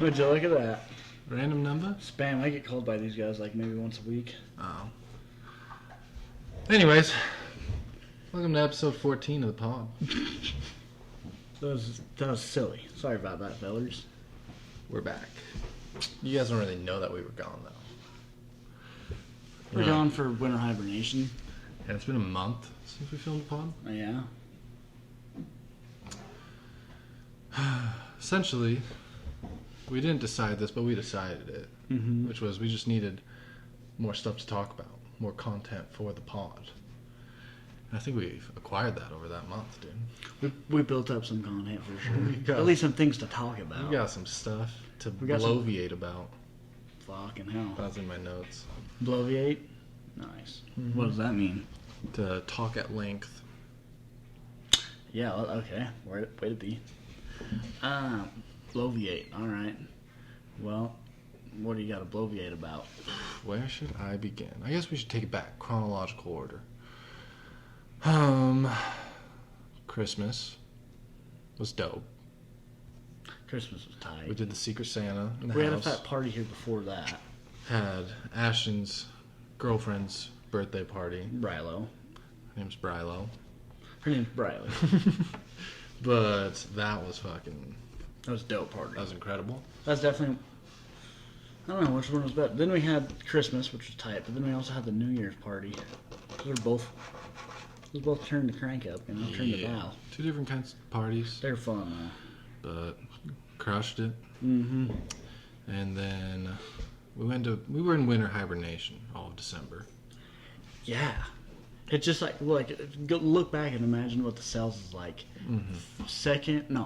Would you look at that? Random number? Spam. I get called by these guys like maybe once a week. Oh. Anyways, welcome to episode 14 of the pod. That was silly. Sorry about that, fellas. We're back. You guys don't really know that we were gone, though. We're gone for winter hibernation. Yeah, it's been a month since we filmed the pod. Oh, yeah. Essentially, we didn't decide this, but we decided it. Mm-hmm. Which was we just needed more stuff to talk about, more content for the pod. And I think we've acquired that over that month, dude. We built up some content for sure. got- At least some things to talk about. We got some stuff to got some- bloviate about. Fucking hell. That's in my notes. Bloviate? Nice. Mm-hmm. What does that mean? To talk at length. Yeah, well, okay. Way to be. Bloviate. All right. Well, what do you got to bloviate about? Where should I begin? I guess we should take it back, chronological order. Christmas was dope. Christmas was tight. We did the Secret Santa in the We had a house. fat party here before that. Had Ashton's girlfriend's birthday party. Brylo. Her name's Brylo. Her name's Brylo. But that was fucking... That was a dope party. That was incredible. That's definitely... I don't know which one was better. Then we had Christmas, which was tight, but then we also had the New Year's party. Those were both... Those both turned the crank up, you know, turned the dial. Two different kinds of parties. They're fun, But crushed it. though. Mm-hmm. And then we were in winter hibernation all of December. Yeah. It's just like go look back and imagine what the sales is like. Mm-hmm.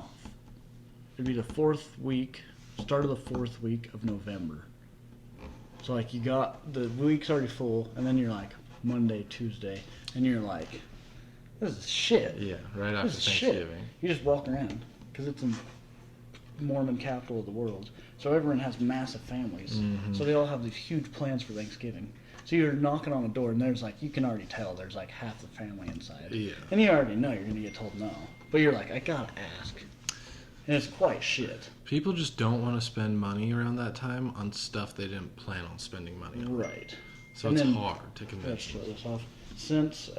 It'd be the fourth week, start of the fourth week of November. So like you got, the week's already full, and then you're like Monday, Tuesday, and you're like, this is shit. Yeah, right after This is shit. Thanksgiving. You just walk around, because it's a Mormon capital of the world. So everyone has massive families. Mhm. So they all have these huge plans for Thanksgiving. So you're knocking on the door, and there's like, you can already tell there's like half the family inside. Yeah. And you already know you're going to get told no. But you're like, I gotta ask. And it's quite shit. People just don't want to spend money around that time on stuff they didn't plan on spending money on. Right. So And it's then- hard to Let's convince shut them. this off. Since,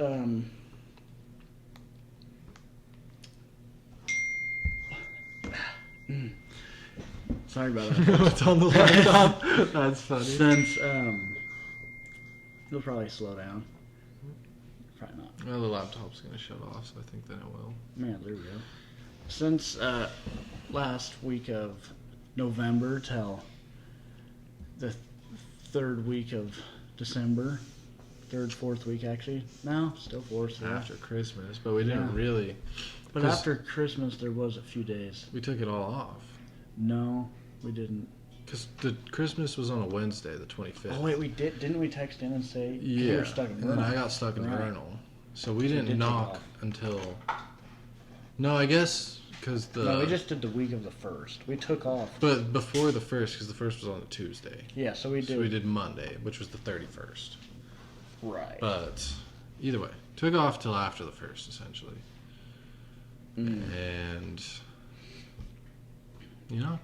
sorry about that. It's on the laptop. That's funny. Since, it'll probably slow down. Probably not. Well, the laptop's going to shut off, so I think then it will. Man, there we go. Since last week of November till the third week of December, third, fourth week actually. No, still fourth. Yeah. After Christmas, but we didn't Yeah. really. But 'cause after Christmas, there was a few days. we took it all off. No, we didn't. Because the Christmas was on a Wednesday, the 25th. Oh wait, we did. Didn't we text in and say 'cause Yeah, we were stuck in and then Vernal? I got stuck in Right. Vernal. So we So didn't did take knock off. until... No, I guess because the... No, we just did the week of the first. We took off. But before the first, because the first was on a Tuesday. Yeah, so we did. So we did Monday, which was the 31st. Right. But either way, took off till after the first, essentially. And, you know,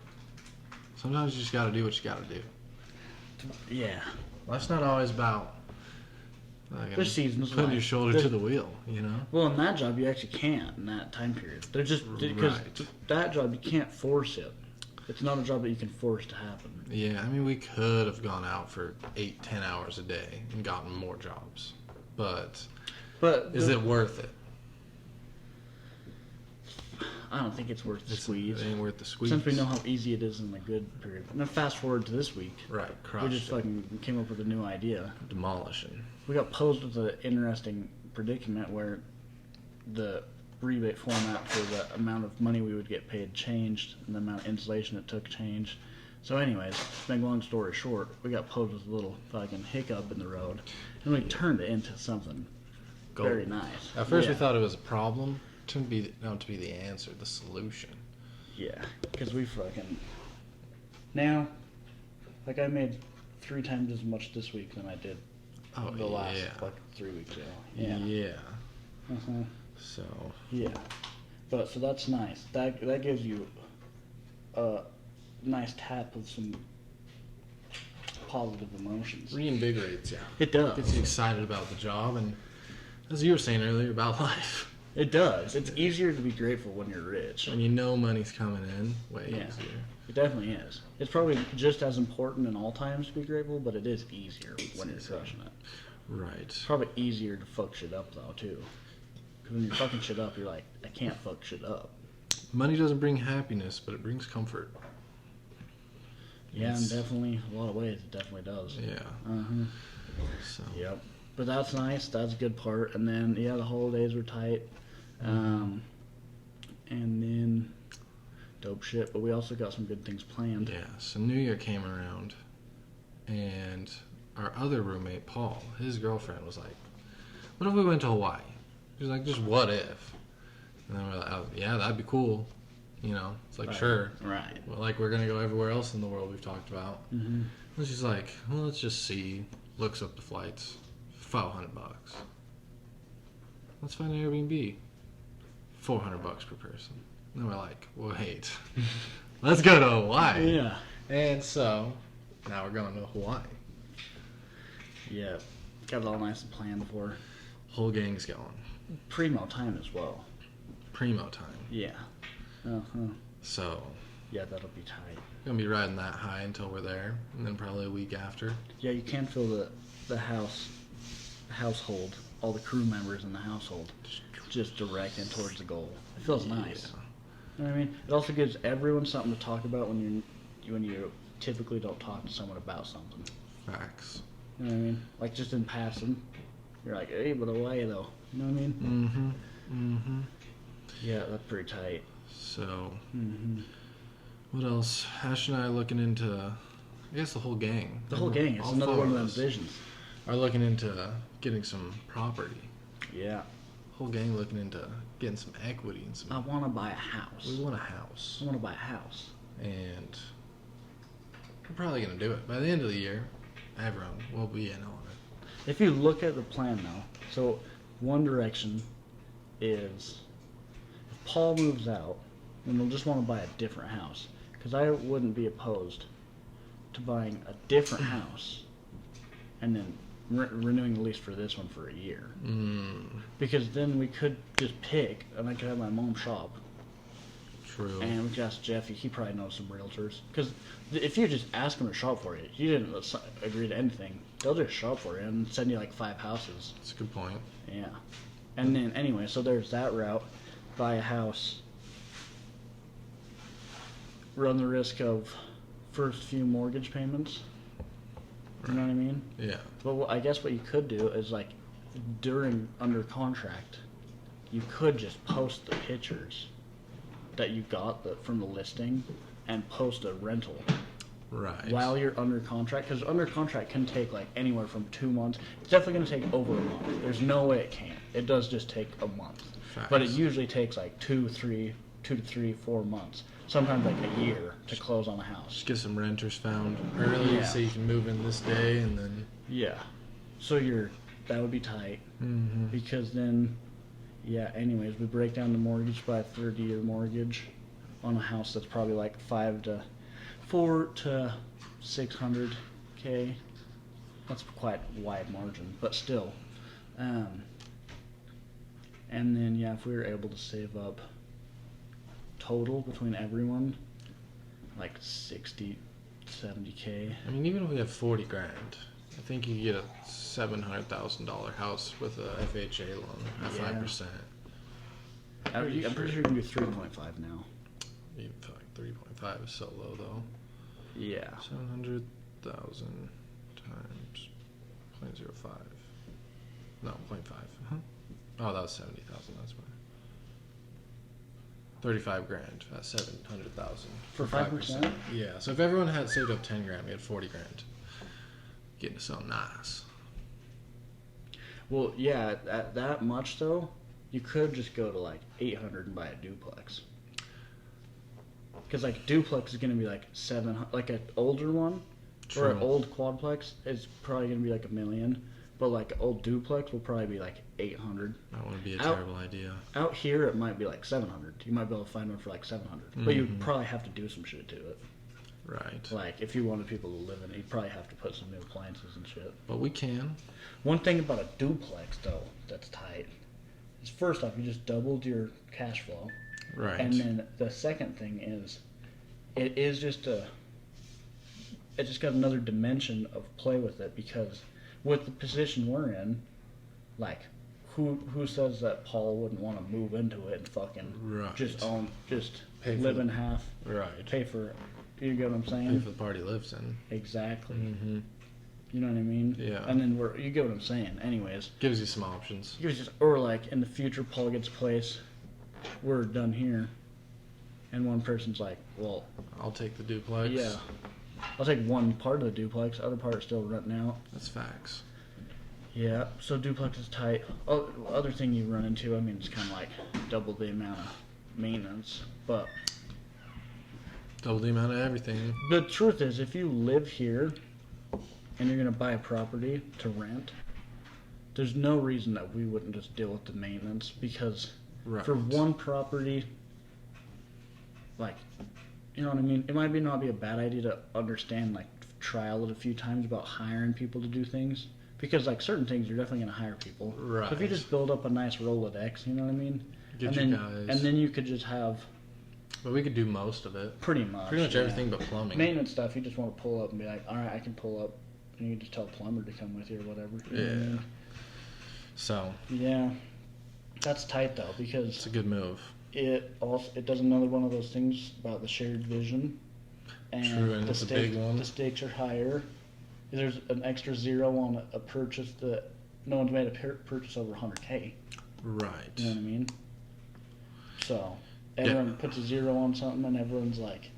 sometimes you just got to do what you got to do. Yeah. Life's not always about There's seasons. putting like- your shoulder there's- to the wheel, you know? Well, in that job, you actually can't in that time period. They're just because Right. that job you can't force it. It's not a job that you can force to happen. Yeah, I mean, we could have gone out for 8-10 hours a day and gotten more jobs. But But is it worth it? I don't think it's worth the squeeze. It ain't worth the squeeze. Since we know how easy it is in the good period. And then fast forward to this week. Right, We crushed just it. fucking came up with a new idea. Demolishing. We got posed with an interesting predicament where the rebate format for the amount of money we would get paid changed and the amount of insulation it took changed. So anyways, to make a long story short, we got posed with a little fucking hiccup in the road and we turned it into something Gold. very nice. At first we Yeah. thought it was a problem. Turned out to be the answer, the solution. Yeah, because we fucking... Now, like I made 3 times as much this week than I did Oh, the last, yeah. like, 3 weeks ago. Yeah. Yeah. Uh-huh. So, Yeah. But, so that's nice. That gives you nice tap of some positive emotions. Reinvigorates you. It does. Gets you excited about the job, and as you were saying earlier, about life. It does. It's easier to be grateful when you're rich. When you know money's coming in, way Yeah. easier. It definitely is. It's probably just as important in all times to be grateful, but it is easier when you're crushing it. Right. It's probably easier to fuck shit up, though, too. Because when you're fucking shit up, you're like, I can't fuck shit up. Money doesn't bring happiness, but it brings comfort. Yeah, and It's- definitely, a lot of ways, it definitely does. Yeah. Uh-huh. So. Yep. But that's nice. That's a good part. And then, yeah, the holidays were tight. And then, dope shit. But we also got some good things planned. Yeah. So New Year came around, and our other roommate, Paul, his girlfriend was like, "What if we went to Hawaii?" She was like, "Just what if?" And then we're like, "Oh, yeah, that'd be cool." You know, it's like, Right. sure. Right. Well, like, we're going to go everywhere else in the world we've talked about. Mm-hmm. And she's like, well, let's just see. Looks up the flights. $500. Let's find an Airbnb. $400 per person. And we're like, wait. Let's go to Hawaii. Yeah. And so, now we're going to Hawaii. Yeah. Got it all nice and planned for Whole gang's going. primo time as well. Primo time. Yeah. Uh-huh. So, Yeah, that'll be tight. gonna be riding that high until we're there. And then probably a week after. Yeah, you can feel the household, all the crew members in the household, just directing towards the goal. It feels nice. You know what I mean? It also gives everyone something to talk about when you typically don't talk to someone about something. Facts. You know what I mean? Like just in passing, you're like, hey, but away though. You know what I mean? Mm-hmm. Mm-hmm. Yeah, that's pretty tight. So, Mm-hmm. what else? Ash and I are looking into, I guess the whole gang. The whole gang. It's All another four one of of them us visions. are looking into getting some property. Yeah. Whole gang looking into getting some equity and some. I want to buy a house. We want a house, I want to buy a house. and we're probably gonna do it by the end of the year. Everyone will be in on it. If you look at the plan now, so one direction is if Paul moves out, then we'll just want to buy a different house. Because I wouldn't be opposed to buying a different house and then renewing the lease for this one for a year. Because then we could just pick, and I could have my mom shop. True. And we could ask Jeffy, he probably knows some realtors. Because if you just ask him to shop for you, you didn't agree to anything, they'll just shop for you and send you like 5 houses. That's a good point. Yeah. And then, anyway, so there's that route. Buy a house. Run the risk of first few mortgage payments. You know what I mean? Yeah. But I guess what you could do is, like, under contract, you could just post the pictures that you got from the listing and post a rental Right. while you're under contract, because under contract can take like anywhere from 2 months. It's definitely going to take over a month. There's no way it can't. It does just take a month. Facts. But it usually takes like 2 to 3, 4 months, sometimes like a year to close on a house. Just get some renters found early Yeah. so you can move in this day and then. Yeah. So that would be tight, Mm-hmm. because then, yeah, anyways, we break down the mortgage by a 30-year mortgage on a house that's probably like 400 to 600K. That's quite a wide margin, but still. And then, yeah, if we were able to save up total between everyone, like 60, 70K. I mean, even if we have 40 grand, I think you get a $700,000 house with a FHA loan at Yeah. 5%. I'm pretty sure you can do 3.5 now. Even feel like 3.5 is so low though. Yeah. 700,000 times 0.05. No, 0.5. Huh? Oh, that was 70,000. That's why. 35 grand. That's 700,000 For 5%? Yeah. So if everyone had saved up 10 grand, we had 40 grand. Getting something nice. Well, yeah, at that much though, you could just go to like 800 and buy a duplex. Because like duplex is gonna be like 700, like an older one, or an True. old quadplex is probably gonna be like $1 million, but like an old duplex will probably be like 800. That wouldn't be a Out- terrible idea. Out here, it might be like 700. You might be able to find one for like 700, but you'd probably have to do some shit to it. Right. Like, if you wanted people to live in it, you'd probably have to put some new appliances and shit. But we can. One thing about a duplex, though, that's tight, is first off, you just doubled your cash flow. Right. And then the second thing is, it is just it just got another dimension of play with it, because with the position we're in, like, who says that Paul wouldn't want to move into it and fucking Right. just Pay for live in the- half, Right. pay for, you get what I'm Pay saying? for the party lives in. Exactly. Mm-hmm. You know what I mean? Yeah. And then you get what I'm saying. Anyways, Gives you some options. it was just, or like in the future, Paul gets a place, we're done here, and one person's like, well, I'll take the duplex. yeah, I'll take one part of the duplex, other part is still renting out. That's facts. Yeah, so duplex is tight. Oh, other thing you run into, I mean, it's kind of like double the amount of maintenance, but Double the amount of everything. the truth is, if you live here and you're gonna buy a property to rent, there's no reason that we wouldn't just deal with the maintenance, because Right. for one property, like, you know what I mean? It might not be a bad idea to understand, like, trial it a few times about hiring people to do things, because like certain things you're definitely gonna hire people. Right. So if you just build up a nice Rolodex, you know what I mean? Get and you then, guys. and then you could just have But we could do most of it. pretty much yeah. Everything but plumbing. Maintenance stuff, you just want to pull up and be like, all right, I can pull up, and you can just tell a plumber to come with you or whatever. You know what I Yeah. mean? So Yeah. That's tight though, it's because a good move. it does another one of those things about the shared vision, and True, and the it's a big one. The stakes are higher. There's an extra zero on a purchase that no one's made a purchase over 100K. Right. You know what I mean? So everyone puts a zero on something, and everyone's like,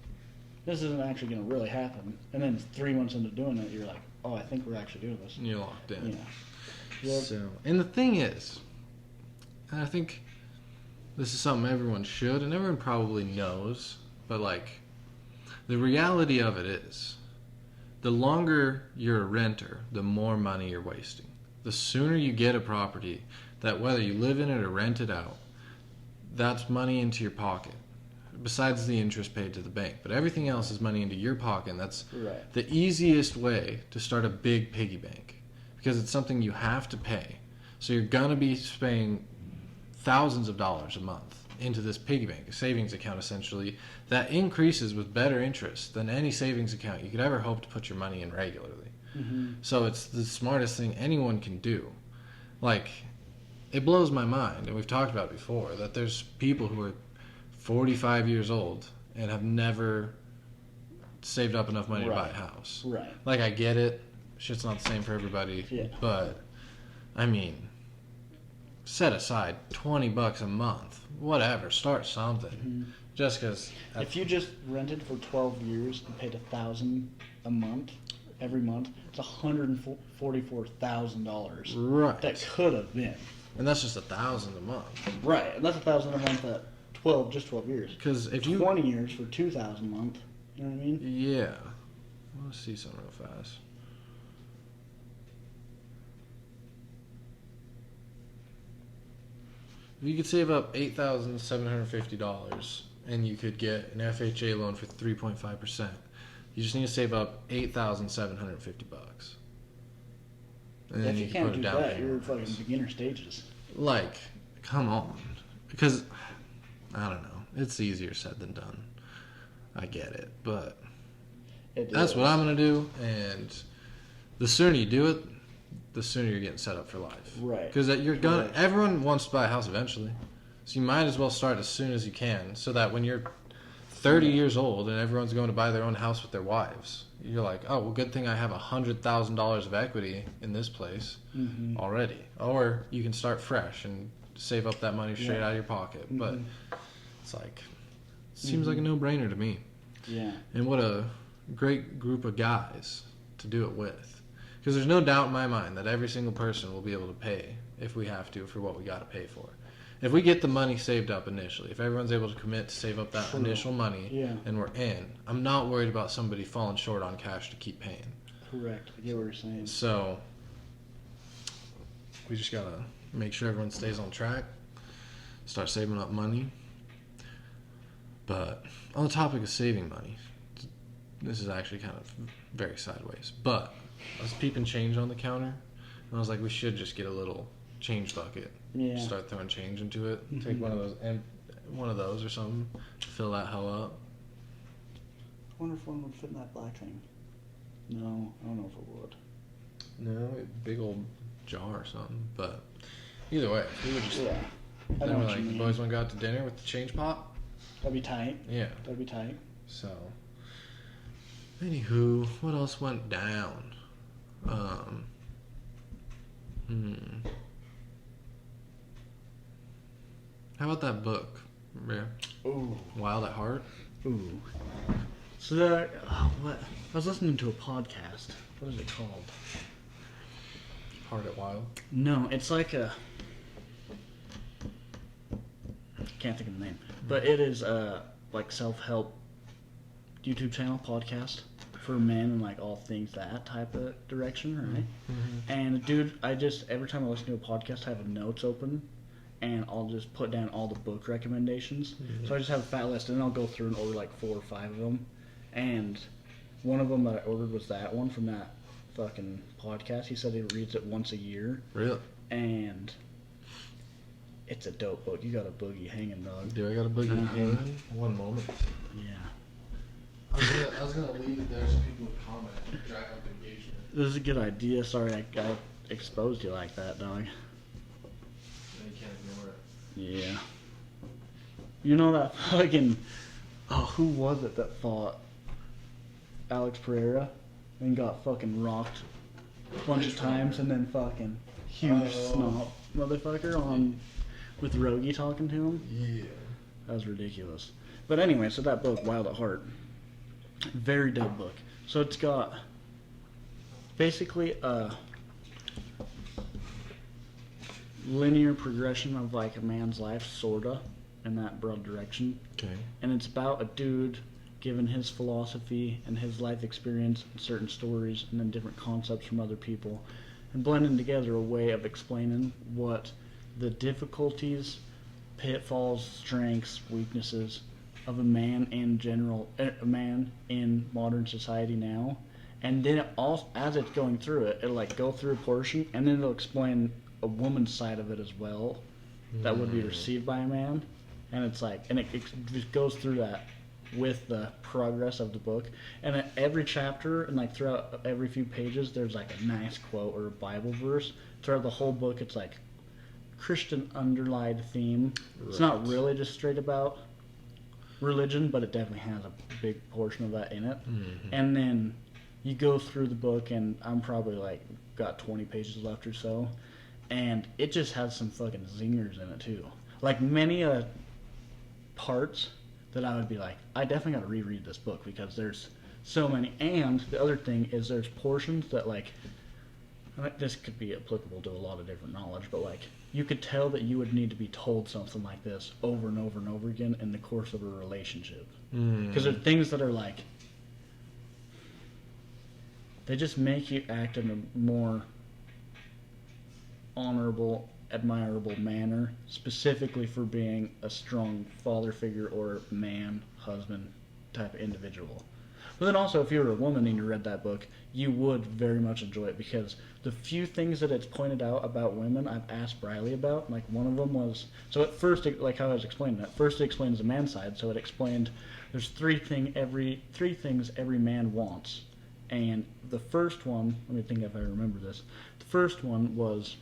"This isn't actually going to really happen." And then 3 months into doing it, you're like, "Oh, I think we're actually doing this." And you're locked in. Yeah. Yep. So, and the thing is, and I think this is something everyone should, and everyone probably knows, but like, the reality of it is, the longer you're a renter, the more money you're wasting. The sooner you get a property that, whether you live in it or rent it out, that's money into your pocket, besides the interest paid to the bank. But everything else is money into your pocket, and that's Right. the easiest way to start a big piggy bank, because it's something you have to pay. So you're going to be paying thousands of dollars a month into this piggy bank, a savings account essentially, that increases with better interest than any savings account you could ever hope to put your money in regularly. Mm-hmm. So it's the smartest thing anyone can do. Like, it blows my mind, and we've talked about it before, that there's people who are 45 years old and have never saved up enough money to buy a house. Right. Like, I get it. Shit's not the same for everybody. Yeah. But, I mean, set aside $20 a month. Whatever. Start something. Mm-hmm. Just because. If you just rented for 12 years and paid $1,000 a month, every month, it's $144,000 Right. that could have been. And that's just $1,000 a month. Right, and that's $1,000 a month at 12 years. Because if you. 20 years for $2,000 a month. You know what I mean? Yeah. Let's see something real fast. If you could save up $8,750 and you could get an FHA loan for 3.5%, you just need to save up $8,750. And then If you can can't put a do down that, payment you're on fucking this. beginner stages. Like, come on. Because, I don't know. It's easier said than done. I get it. But that's what I'm going to do. And the sooner you do it, the sooner you're getting set up for life. Right. Because you're gonna. Correct. Everyone wants to buy a house eventually, so you might as well start as soon as you can, so that when you're 30 years old and everyone's going to buy their own house with their wives, you're like, oh well, good thing I have $100,000 of equity in this place Mm-hmm. already. Or you can start fresh and save up that money straight Yeah. out of your pocket. But Mhm. it's like, seems like a no-brainer to me. Yeah. And what a great group of guys to do it with. Because there's no doubt in my mind that every single person will be able to pay, if we have to, for what we got to pay for. If we get the money saved up initially, if everyone's able to commit to save up that True. initial money, Yeah. and we're in, I'm not worried about somebody falling short on cash to keep paying. Correct. I get what you're saying. So, we just got to make sure everyone stays on track, start saving up money. But on the topic of saving money, this is actually kind of very sideways, but I was peeping change on the counter, and I was like, we should just get a little change bucket. Yeah. Start throwing change into it. Take one of those or something. Fill that hell up. I wonder if one would fit in that black thing. No, I don't know if it would. No, big old jar or something. But either way, we would just. Yeah. I Then know we're what like, you the mean. boys want to go out to dinner with the change pot. That'd be tight. Yeah. That'd be tight. So. Anywho, what else went down? How about that book? Yeah. Ooh. Wild at Heart. Ooh. So what? I was listening to a podcast. What is it called? Heart at Wild. No, it's like a. Can't think of the name, but it is like self-help YouTube channel podcast for men and like all things that type of direction, right? Mm-hmm. And dude, every time I listen to a podcast, I have notes open, and I'll just put down all the book recommendations. Mm-hmm. So I just have a fat list, and then I'll go through and order like 4 or 5 of them. And one of them that I ordered was that one from that fucking podcast. He said he reads it once a year, Really? and it's a dope book. You got a boogie hanging, dog. Do I got a boogie hanging? One moment. Yeah. I was gonna leave it there so people would comment and drive up engagement. This is a good idea. Sorry I exposed you like that, dog. And you can't ignore it. Yeah. You know that fucking... Oh, who was it that fought Alex Pereira and got fucking rocked a bunch of times and then fucking huge snot motherfucker on with Rogie talking to him? Yeah. That was ridiculous. But anyway, so that book, Wild at Heart, very dope book. So it's got basically a linear progression of like a man's life, sorta, in that broad direction. Okay. And it's about a dude given his philosophy and his life experience and certain stories and then different concepts from other people and blending together a way of explaining what the difficulties, pitfalls, strengths, weaknesses of a man in general, a man in modern society now. And then it also, as it's going through it, it'll like go through a portion and then it'll explain a woman's side of it as well that would be received by a man. And it's like, and it just goes through that with the progress of the book. And at every chapter and like throughout every few pages, there's like a nice quote or a Bible verse. Throughout the whole book, it's like Christian underlined theme. Right. It's not really just straight about religion, but it definitely has a big portion of that in it. Mm-hmm. And then you go through the book, and I'm probably like got 20 pages left or so, and it just has some fucking zingers in it too. Like many parts that I would be like, I definitely got to reread this book because there's so many. And the other thing is there's portions that like, this could be applicable to a lot of different knowledge, but like you could tell that you would need to be told something like this over and over and over again in the course of a relationship. Because there are things that are like, they just make you act in a more honorable, admirable manner, specifically for being a strong father figure or man, husband type of individual. But then also, if you were a woman and you read that book, you would very much enjoy it because the few things that it's pointed out about women, I've asked Briley about. Like one of them was, so at first, like how I was explaining it, first it explains the man's side. So it explained there's three things every man wants. And the first one, let me think if I remember this. The first one was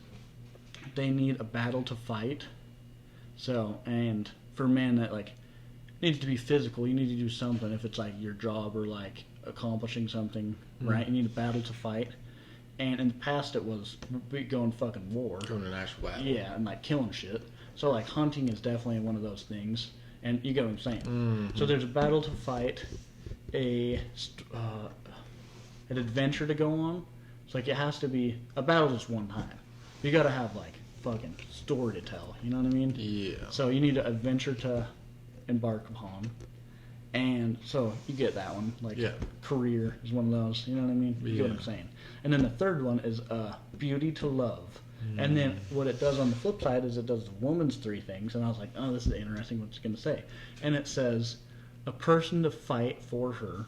they need a battle to fight. So, and for men that like needs to be physical, you need to do something if it's like your job or like accomplishing something, right? You need a battle to fight. And in the past it was going fucking war. Going to an actual battle. Yeah, and like killing shit. So like hunting is definitely one of those things. And you get what I'm saying. Mm-hmm. So there's a battle to fight, an adventure to go on. It's like it has to be a battle just one time. You gotta have like fucking story to tell. You know what I mean? Yeah. So you need an adventure to embark upon, and so you get that one. Like career is one of those. You know what I mean? You get what I'm saying. And then the third one is beauty to love. And then what it does on the flip side is it does the woman's three things. And I was like, oh, this is interesting. What's it gonna say? And it says a person to fight for her,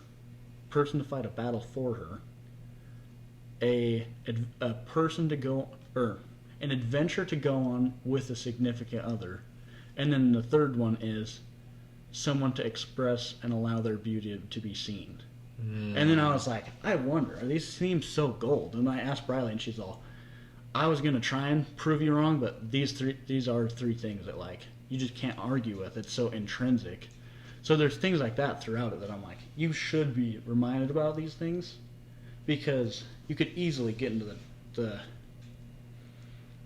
person to fight a battle for her, a person to go, or an adventure to go on with a significant other, and then the third one is someone to express and allow their beauty to be seen. And then I was like, I wonder, these seem so gold. And I asked Briley, and she's all, I was gonna try and prove you wrong, but these are three things that like you just can't argue with. It's so intrinsic. So there's things like that throughout it that I'm like, you should be reminded about these things, because you could easily get into the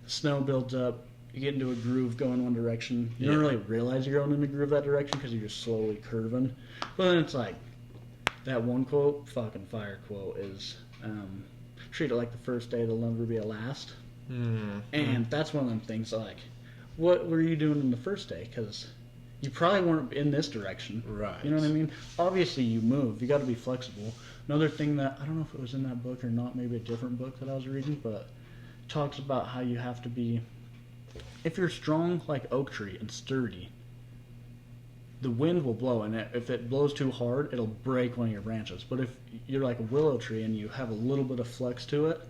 snow builds up, you get into a groove going one direction. You don't really realize you're going in a groove that direction because you're just slowly curving. But then it's like, that one quote, fucking fire quote, is treat it like the first day, it'll never be a last. And that's one of them things like, what were you doing in the first day? Because you probably weren't in this direction. Right. You know what I mean? Obviously you move. You got to be flexible. Another thing that, I don't know if it was in that book or not, maybe a different book that I was reading, but talks about how you have to be, if you're strong like oak tree and sturdy, the wind will blow, and if it blows too hard, it'll break one of your branches. But if you're like a willow tree and you have a little bit of flex to it,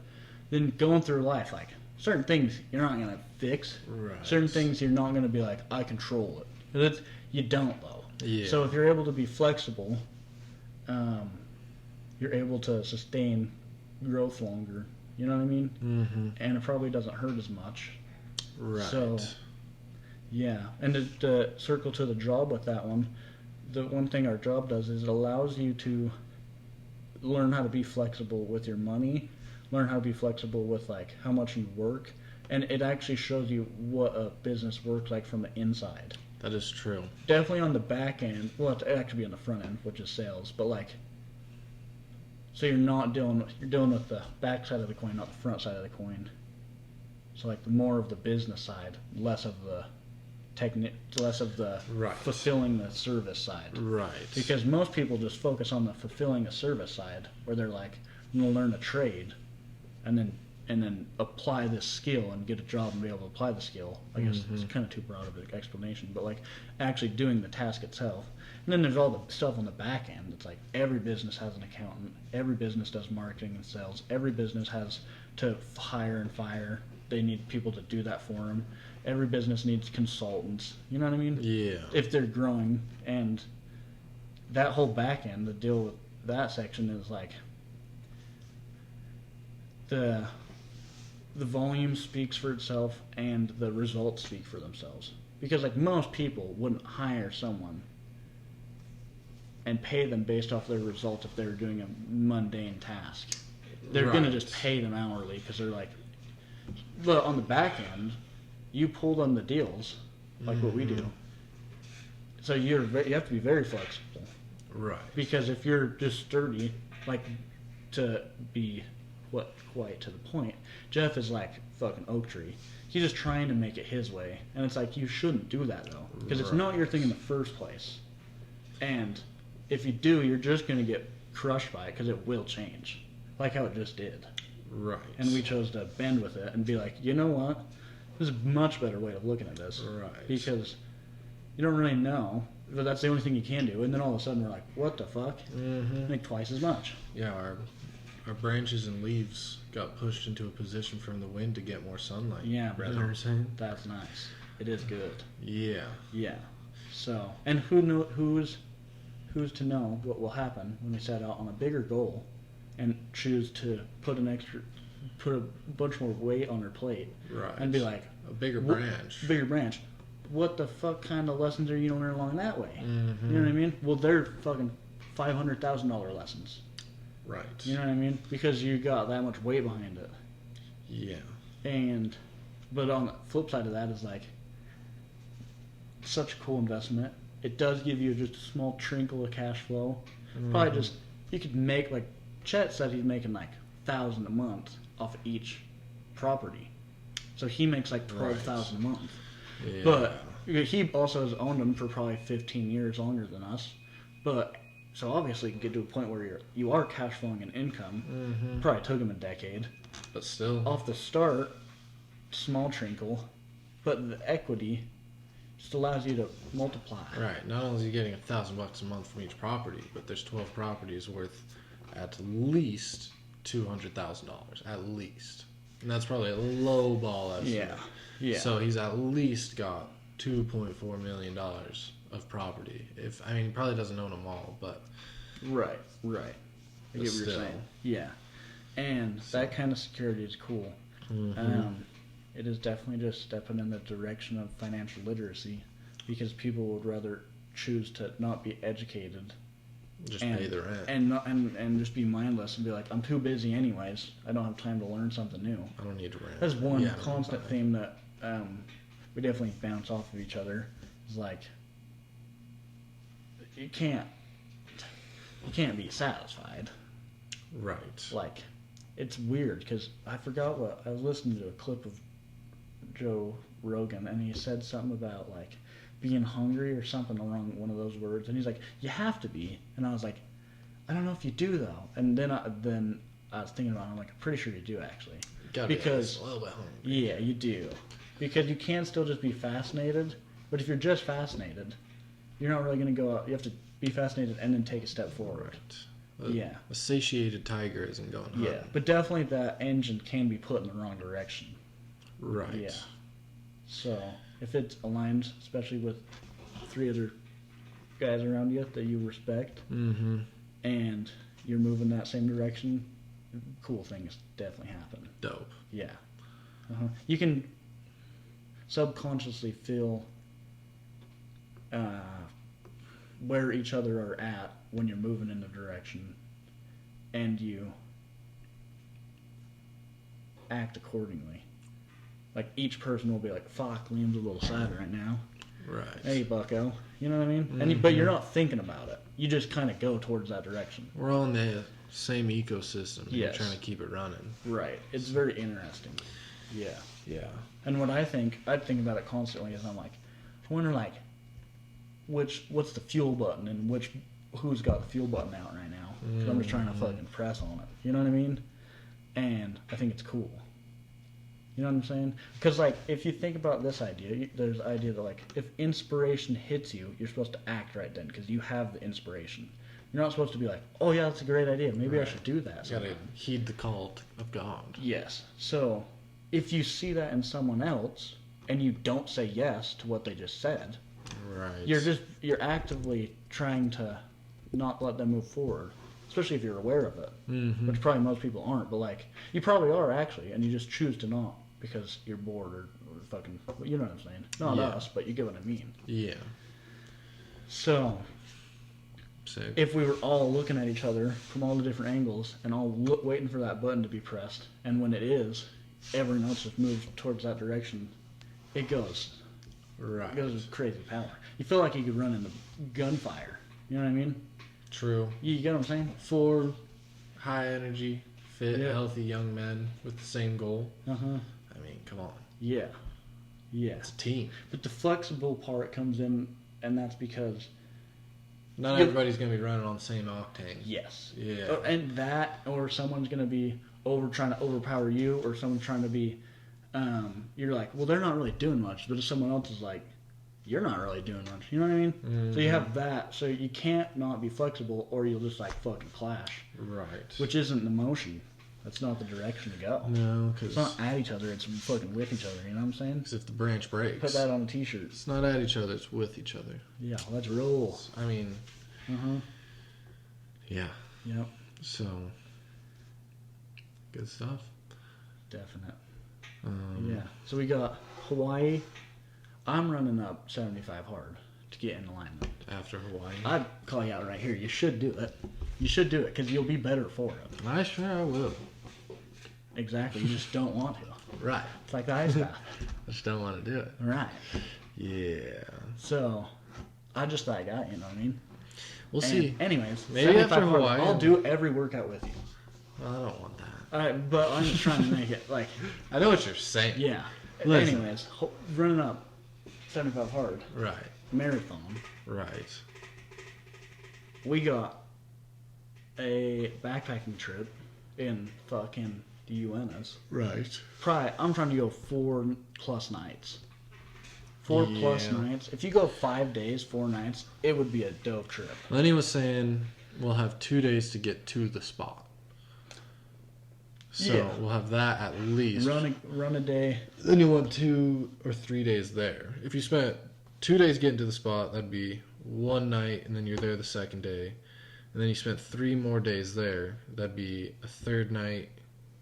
then going through life, like, certain things you're not going to fix. Right. Certain things you're not going to be like, I control it. You don't, though. Yeah. So if you're able to be flexible, you're able to sustain growth longer. You know what I mean? Mm-hmm. And it probably doesn't hurt as much. Right. So, yeah. And to circle to the job with that one, the one thing our job does is it allows you to learn how to be flexible with your money, learn how to be flexible with like how much you work, and it actually shows you what a business works like from the inside. That is true. Definitely on the back end, well, it actually be on the front end, which is sales, but like, so you're dealing with the back side of the coin, not the front side of the coin. So like the more of the business side, less of the Right. fulfilling the service side. Right. Because most people just focus on the fulfilling a service side, where they're like, I'm gonna learn a trade, and then apply this skill and get a job and be able to apply the skill. I guess it's kind of too broad of an explanation, but like actually doing the task itself. And then there's all the stuff on the back end. It's like every business has an accountant. Every business does marketing and sales. Every business has to hire and fire. They need people to do that for them. Every business needs consultants. You know what I mean? Yeah. If they're growing, and that whole back end, the deal with that section is like the volume speaks for itself and the results speak for themselves. Because like most people wouldn't hire someone and pay them based off their results if they were doing a mundane task. They're going to just pay them hourly because they're like, but on the back end, you pull them the deals like what we do. So you have to be very flexible. Right. Because if you're just sturdy, like to be quite to the point, Jeff is like fucking oak tree. He's just trying to make it his way, and it's like you shouldn't do that though, because it's not your thing in the first place. And if you do, you're just gonna get crushed by it because it will change, like how it just did. Right. And we chose to bend with it and be like, you know what? There's a much better way of looking at this. Right. Because you don't really know, but that's the only thing you can do. And then all of a sudden we're like, what the fuck? Make twice as much. Yeah, our branches and leaves got pushed into a position from the wind to get more sunlight. Yeah, You know brother. what I'm saying? That's nice. It is good. Yeah. Yeah. So, and who's to know what will happen when we set out on a bigger goal and choose to put a bunch more weight on our plate. Right. And be like, a bigger branch. Bigger branch. What the fuck kind of lessons are you going to learn along that way? Mm-hmm. You know what I mean? Well, they're fucking $500,000 lessons. Right. You know what I mean? Because you got that much weight behind it. Yeah. But on the flip side of that is like, such a cool investment. It does give you just a small trickle of cash flow. Probably just, you could make, like, Chet said he's making like $1,000 a month off of each property. So he makes like $12,000 a month. Yeah. But he also has owned them for probably 15 years longer than us. But so obviously you can get to a point where you are cash flowing an income. Probably took him a decade. But still. Off the start, small trinkle, but the equity just allows you to multiply. Right. Not only is he getting $1,000 a month from each property, but there's 12 properties worth at least $200,000, at least, and that's probably a low ball estimate. Yeah. So he's at least got $2.4 million of property. He probably doesn't own them all, but Right. I But get what you're still. saying. Yeah. And that kind of security is cool. It is definitely just stepping in the direction of financial literacy, because people would rather choose to not be educated just pay the rent. and just be mindless and be like, I'm too busy anyways. I don't have time to learn something new. I don't need to rent. That's one Yeah, constant theme that we definitely bounce off of each other. Is like, you can't be satisfied. Right. Like, it's weird because I forgot what I was listening to a clip of Joe Rogan, and he said something about like being hungry or something along one of those words, and he's like, you have to be, and I was like, I don't know if you do though. And then I was thinking about it, I'm like, I'm pretty sure you do actually. Gotta Because- be a little bit hungry. Yeah, you do, because you can still just be fascinated, but if you're just fascinated, you're not really going to go out. You have to be fascinated and then take a step forward. Right. Yeah. A satiated tiger isn't going hunting. Yeah, but definitely that engine can be put in the wrong direction. Right. Yeah. So if it's aligned, especially with 3 other guys around you that you respect, Mm-hmm. and you're moving that same direction, cool things definitely happen. Dope. Yeah. You can subconsciously feel where each other are at when you're moving in the direction, and you act accordingly. Like, each person will be like, fuck, Liam's a little sad right now. Right. Hey, bucko. You know what I mean? But you're not thinking about it. You just kind of go towards that direction. We're all in the same ecosystem. And Yes. You're trying to keep it running. Right. It's very interesting. Yeah. Yeah. And what I think about it constantly is I'm like, I wonder like, what's the fuel button and who's got the fuel button out right now? 'Cause I'm just trying to fucking press on it. You know what I mean? And I think it's cool. You know what I'm saying? Because like, if you think about this idea, there's the idea that like, if inspiration hits you, you're supposed to act right then because you have the inspiration. You're not supposed to be like, oh yeah, that's a great idea. Maybe I Right. should do that. You gotta sometime. heed the call of God. Yes. So, if you see that in someone else and you don't say yes to what they just said, Right. you're actively trying to not let them move forward, especially if you're aware of it, Mm-hmm. which probably most people aren't. But like, you probably are actually, and you just choose to not because you're bored or fucking, you know what I'm saying? Not Yeah. us, but you get what I mean. Yeah. So, Sick. if we were all looking at each other from all the different angles and all waiting for that button to be pressed, and when it is, everyone else just moves towards that direction, it goes Right. with crazy power. You feel like you could run into gunfire. You know what I mean? True. You get what I'm saying? 4 high energy, fit, Yeah. healthy young men with the same goal. Uh-huh. I mean, come on. Yeah. Yeah. It's a team. But the flexible part comes in, and that's because, Not You- everybody's gonna be running on the same octane. yes. Yeah. And that, or someone's going to be trying to overpower you, or someone's trying to be, you're like, well, they're not really doing much. But if someone else is like, you're not really doing much. You know what I mean? So you have that. So you can't not be flexible, or you'll just like fucking clash, Right. which isn't the motion. That's not the direction to go. No, It's because not at each other, it's fucking with each other, you know what I'm saying? if the branch breaks, Put that on a t-shirt. it's not at each other, it's with each other. Yeah, let's roll. I mean, Uh-huh. yeah. Yep, So, good stuff. definite. Um, Yeah. So we got Hawaii. I'm running up 75 hard to get in alignment. After Hawaii. I'd call you out right here. You should do it. You should do it because you'll be better for it. I sure will. Exactly. You just don't want to. Right. It's like the ice bath. I just don't want to do it. Right. Yeah. So, I just that guy, you know what I mean? We'll And see. Anyways, Maybe 75 after hard. Hawaii. I'll do every workout with you. Well, I don't want that. But I'm just trying to make it like, I know what you're saying. yeah. Listen. Anyways, running up 75 hard Right. marathon. Right. We got a backpacking trip in fucking the UNS. Right. Probably, I'm trying to go 4+ nights. 4+ Yeah. nights. If you go 5 days, 4 nights, it would be a dope trip. Lenny was saying we'll have 2 days to get to the spot. So Yeah. we'll have that at least. Run a day. Then you'll want 2 or 3 days there. If you spent 2 days getting to the spot, that'd be 1 night, and then you're there the second day. And then you spent 3 more days there. That'd be a third night.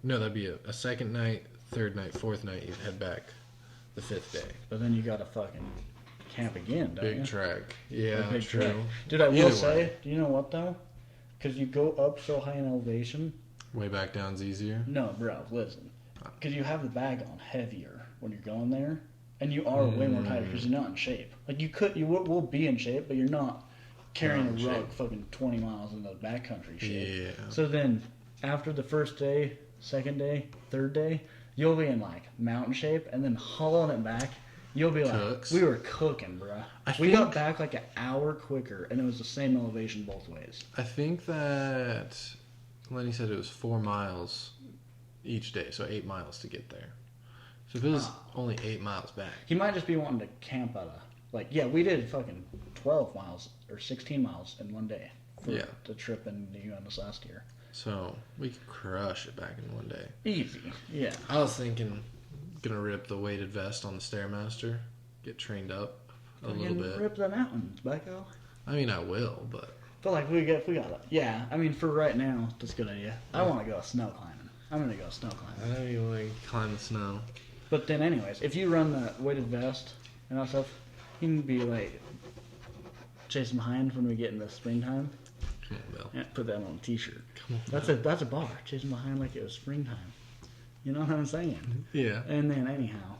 No, that'd be a second night, third night, fourth night. You'd head back the 5th day. But then you gotta fucking camp again, don't Big you? trek. Yeah, Big true. trek. Dude, I will Either say, way. do you know what though? Because you go up so high in elevation. Way back down's easier. No, bro, listen. Because you have the bag on heavier when you're going there, and you are way more tired because you're not in shape. Like you will be in shape, but you're not carrying Not in a rug shape. fucking 20 miles into the backcountry shape. Yeah. So then, after the first day, second day, third day, you'll be in like mountain shape, and then hauling it back, you'll be like, Cooks. we were cooking, bro. We got back like an hour quicker, and it was the same elevation both ways. I think that Lenny said it was 4 miles each day, so 8 miles to get there. So if it was only 8 miles back. He might just be wanting to camp out of, like, yeah, we did fucking 12 miles or 16 miles in one day for Yeah. the trip in the US last year. So we could crush it back in 1 day. Easy, yeah. I was thinking, gonna rip the weighted vest on the Stairmaster, get trained up a little bit. Rip the mountains, Becco. I mean, I will, but But like we got it. Yeah, I mean for right now, that's a good idea. I want to go snow climbing. I'm gonna go snow climbing. I know you want to climb the snow. But then, anyways, if you run the weighted vest and all that stuff, you can be like chasing behind when we get in the springtime. Come on, Bill. Yeah, put that on a t-shirt. Come on. That's a bar. Chasing behind like it was springtime. You know what I'm saying? Yeah. And then anyhow,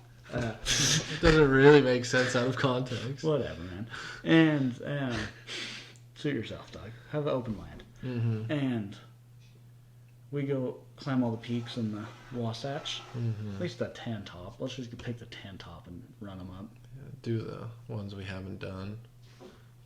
Doesn't really make sense out of context. whatever, man. And suit yourself, dog. Have an open mind. Mm-hmm. And we go climb all the peaks in the Wasatch. Mm-hmm. At least the 10 top. Let's just pick the 10 top and run them up. Do the ones we haven't done.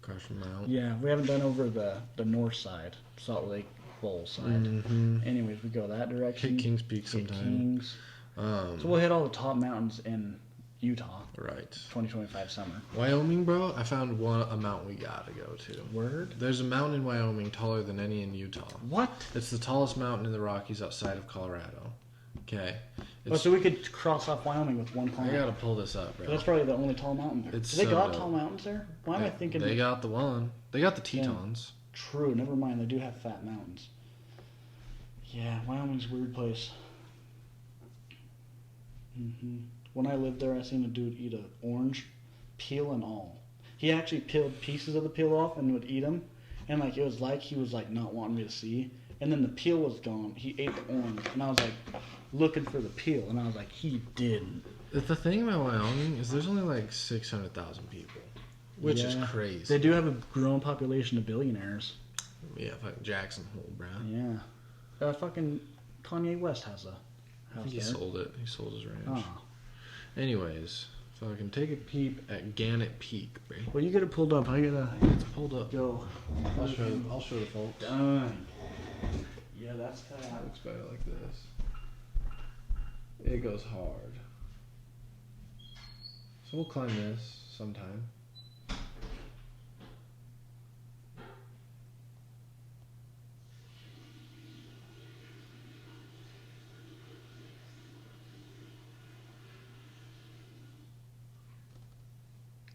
Crush them out. Yeah, we haven't done over the north side, Salt Lake Bowl side. Mm-hmm. Anyways, we go that direction. Hit Kings Peak Hit sometime. Kings. So we'll hit all the top mountains in Utah, Right. 2025 summer. Wyoming, bro, I found a mountain we gotta go to. Word? There's a mountain in Wyoming taller than any in Utah. What? It's the tallest mountain in the Rockies outside of Colorado. Okay. Oh, so we could cross off Wyoming with one I climb. gotta pull this up, bro. That's probably the only tall mountain there. It's Do they so got dope. tall mountains there? Why am I thinking? They got the one. They got the Tetons. True. Never mind. They do have fat mountains. Yeah, Wyoming's a weird place. When I lived there, I seen a dude eat an orange, peel and all. He actually peeled pieces of the peel off and would eat them, and like it was like he was like not wanting me to see. And then the peel was gone. He ate the orange, and I was like looking for the peel, and I was like, he didn't. The thing about Wyoming is there's only like 600,000 people, which is Yeah. crazy. They do have a growing population of billionaires. Yeah, fucking Jackson Hole, bro. Yeah. Fucking Kanye West has a I house think he there. sold it. He sold his ranch. Oh. Anyways, fucking take a peep at Gannett Peak, bro. Well, you get it pulled up. I gotta It's pulled up. go. I'll show the folks. Done. Yeah, that's kind It looks better like this. It goes hard. So we'll climb this sometime.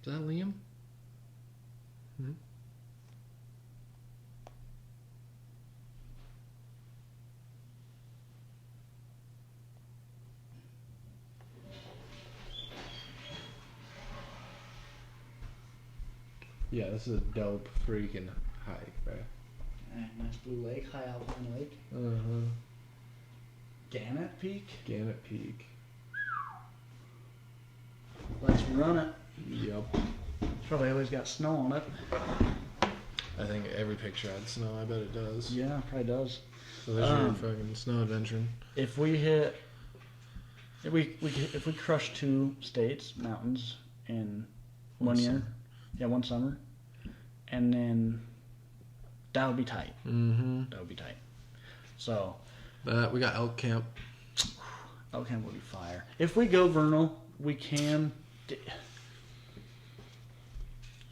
Is that Liam? Hmm? Yeah, this is a dope freaking hike, bro. nice blue lake, high alpine lake. Uh-huh. Gannett Peak. Gannett Peak. Let's run it. Yep. It's probably always got snow on it. I think every picture had snow. I bet it does. Yeah, probably does. So there's your fucking snow adventuring. If we hit, if we crush 2 states, mountains in one year, one summer, and then that would be tight. Mm-hmm. That would be tight. So But we got elk camp. elk camp would be fire. If we go vernal, we can.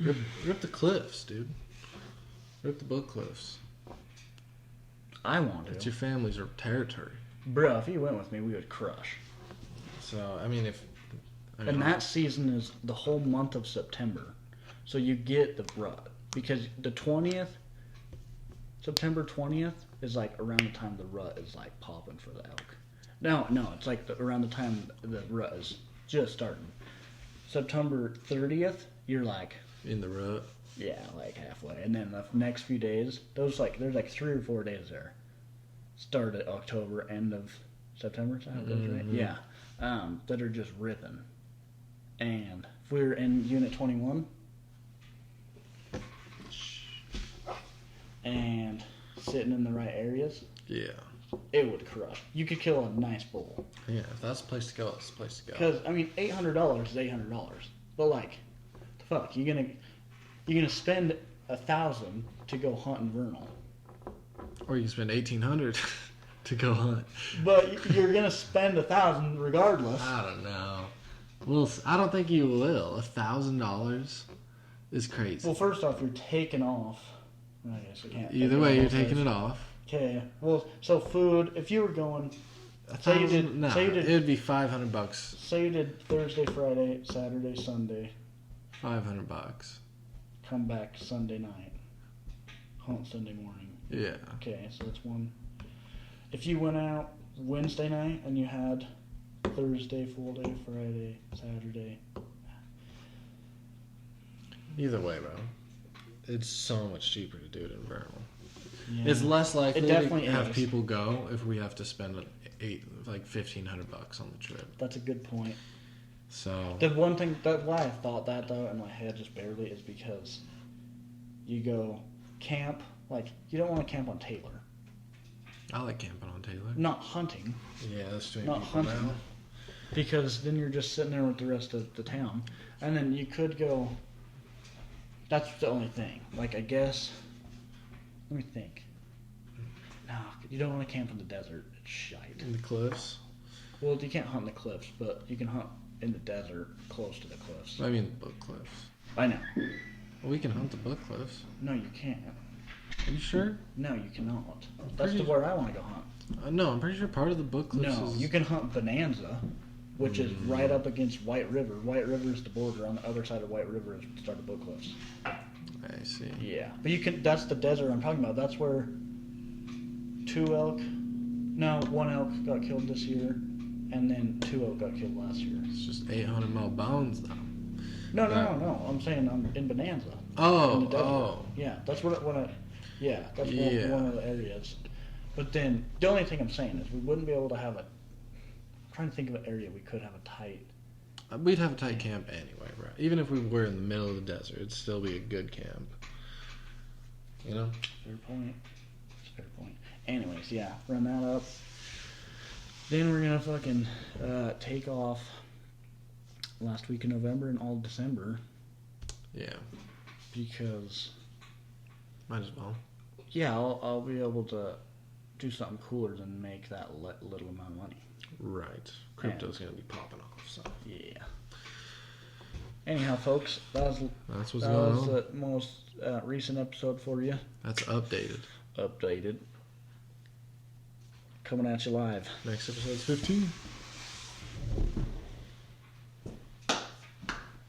Rip the cliffs, dude. Rip the book cliffs. I want It's to. your family's territory. Bro, if you went with me, we would crush. So, I mean, And that season is the whole month of September. So you get the rut. Because the 20th, September 20th, is like around the time the rut is like popping for the elk. No, it's like around the time the rut is just starting. September 30th, you're like, in the rut. yeah, like halfway. And then the next few days, there's like 3 or 4 days there. Start at October, end of September, is that how it goes, right? Yeah. That are just ripping. And if we were in Unit 21 and sitting in the right areas, Yeah. it would crush. You could kill a nice bull. Yeah, if that's the place to go, it's the place to go. Because, I mean, $800 is $800. But, like, the fuck, you're gonna spend $1,000 to go hunt in Vernal. Or you can spend $1,800 to go hunt. But you're gonna spend $1,000 regardless. I don't know. Well, I don't think you will. $1,000 is crazy. Well, first off, you're taking off. I guess I can't. Either way, you're taking it off. Okay. Well, so food. If you were going, Say you did. No, say you did- it'd be $500. say you did Thursday, Friday, Saturday, Sunday, $500. come back Sunday night, hunt Sunday morning. Yeah. Okay, so that's one. If you went out Wednesday night and you had Thursday full day, Friday, Saturday. Either way, bro. It's so much cheaper to do it in Vernal. Yeah. It's less likely It definitely to have is. people go if we have to spend $1,500 on the trip. That's a good point. So The one thing that why I thought that though in my head just barely is because you go camp like you don't want to camp on Taylor. I like camping on Taylor. Not hunting. Yeah, that's too many Not people hunting. now. Because then you're just sitting there with the rest of the town. And then you could go. That's the only thing. Like, I guess. Let me think. No, you don't want to camp in the desert. It's shite. In the cliffs. Well, you can't hunt in the cliffs, but you can hunt in the desert close to the cliffs. I mean, the book cliffs. I know. Well, we can hunt the book cliffs. No, you can't. Are you sure? No, you cannot. That's Pretty- where I want to go hunt. No, I'm pretty sure part of the book cliffs No, is. you can hunt Bonanza, which is right up against White River. White River is the border. On the other side of White River is the start of Book Cliffs. I see. Yeah, but you can. That's the desert I'm talking about. That's where 1 elk got killed this year, and then 2 elk got killed last year. It's just 800-mile bounds now. No. I'm saying I'm in Bonanza. In Oh, the desert. oh. Yeah, that's what Yeah, that's Yeah. one of the areas. But then the only thing I'm saying is we wouldn't be able to have I'm trying to think of an area we could have a tight. We'd have a tight camp anyway, bro. Even if we were in the middle of the desert, it'd still be a good camp. You know? Fair point. It's a fair point. Anyways, yeah, run that up. Then we're gonna fucking take off last week in November and all December Yeah. because Might as well. yeah, I'll be able to do something cooler than make that little amount of money. Right. Crypto's gonna be popping off, so. Yeah. Anyhow, folks, that's That's what's that going was on. the most recent episode for you. That's updated. Updated. Coming at you live. Next episode's 15.